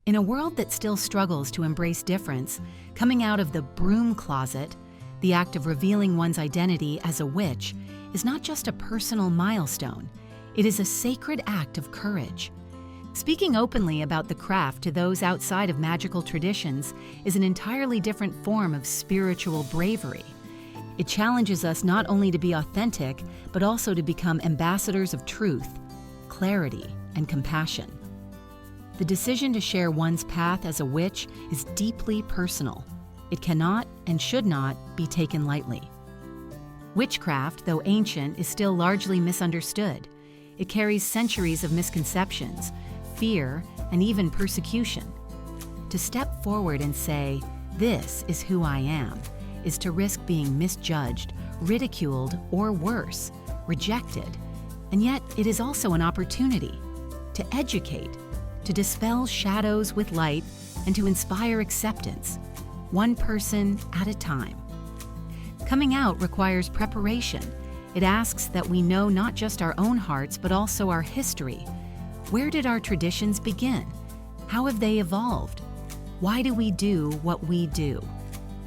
In a world that still struggles to embrace difference, coming out of the broom closet, the act of revealing one's identity as a witch, is not just a personal milestone, it is a sacred act of courage. Speaking openly about the craft to those outside of magical traditions is an entirely different form of spiritual bravery. It challenges us not only to be authentic, but also to become ambassadors of truth, clarity, and compassion. The decision to share one's path as a witch is deeply personal. It cannot and should not be taken lightly. Witchcraft, though ancient, is still largely misunderstood. It carries centuries of misconceptions, fear, and even persecution. To step forward and say, "This is who I am," is to risk being misjudged, ridiculed, or worse, rejected. And yet, it is also an opportunity to educate, to dispel shadows with light, and to inspire acceptance, one person at a time. Coming out requires preparation. It asks that we know not just our own hearts, but also our history. Where did our traditions begin? How have they evolved? Why do we do what we do?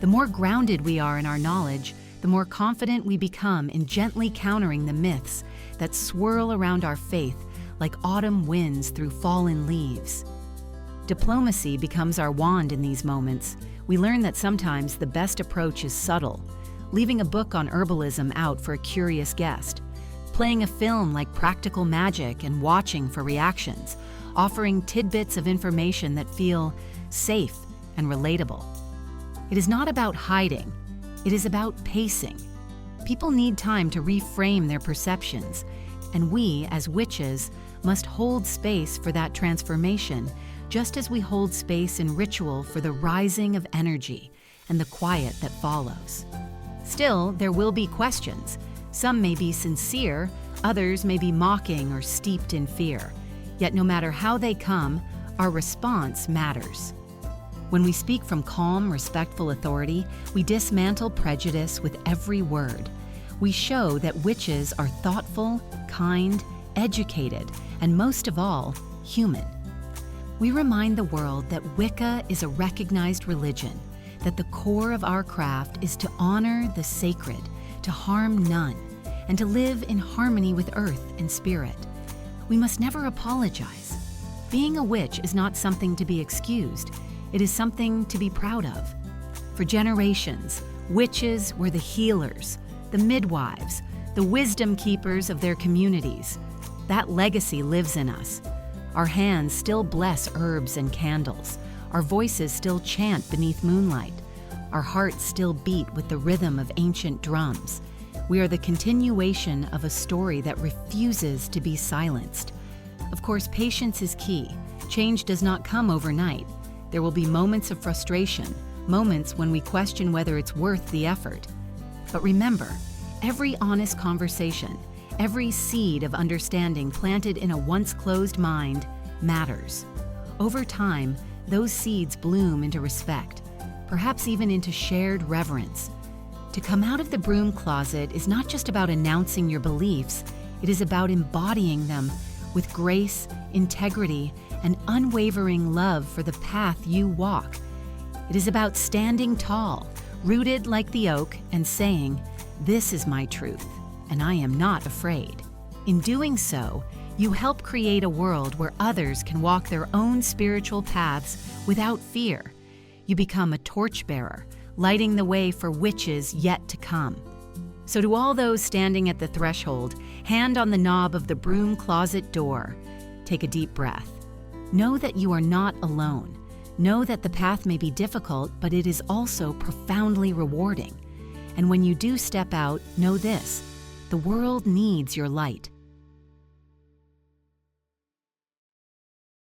The more grounded we are in our knowledge, the more confident we become in gently countering the myths that swirl around our faith like autumn winds through fallen leaves. Diplomacy becomes our wand in these moments. We learn that sometimes the best approach is subtle, leaving a book on herbalism out for a curious guest, playing a film like Practical Magic and watching for reactions, offering tidbits of information that feel safe and relatable. It is not about hiding, it is about pacing. People need time to reframe their perceptions, and we, as witches, must hold space for that transformation, just as we hold space in ritual for the rising of energy and the quiet that follows. Still, there will be questions. Some may be sincere, others may be mocking or steeped in fear. Yet no matter how they come, our response matters. When we speak from calm, respectful authority, we dismantle prejudice with every word. We show that witches are thoughtful, kind, educated, and most of all, human. We remind the world that Wicca is a recognized religion, that the core of our craft is to honor the sacred, to harm none, and to live in harmony with earth and spirit. We must never apologize. Being a witch is not something to be excused, it is something to be proud of. For generations, witches were the healers, the midwives, the wisdom keepers of their communities. That legacy lives in us. Our hands still bless herbs and candles. Our voices still chant beneath moonlight. Our hearts still beat with the rhythm of ancient drums. We are the continuation of a story that refuses to be silenced. Of course, patience is key. Change does not come overnight. There will be moments of frustration, moments when we question whether it's worth the effort. But remember, every honest conversation, every seed of understanding planted in a once closed mind matters. Over time, those seeds bloom into respect, perhaps even into shared reverence. To come out of the broom closet is not just about announcing your beliefs, it is about embodying them with grace, integrity, and unwavering love for the path you walk. It is about standing tall, rooted like the oak, and saying, "This is my truth, and I am not afraid." In doing so, you help create a world where others can walk their own spiritual paths without fear. You become a torchbearer, lighting the way for witches yet to come. So to all those standing at the threshold, hand on the knob of the broom closet door, take a deep breath. Know that you are not alone. Know that the path may be difficult, but it is also profoundly rewarding. And when you do step out, know this: the world needs your light.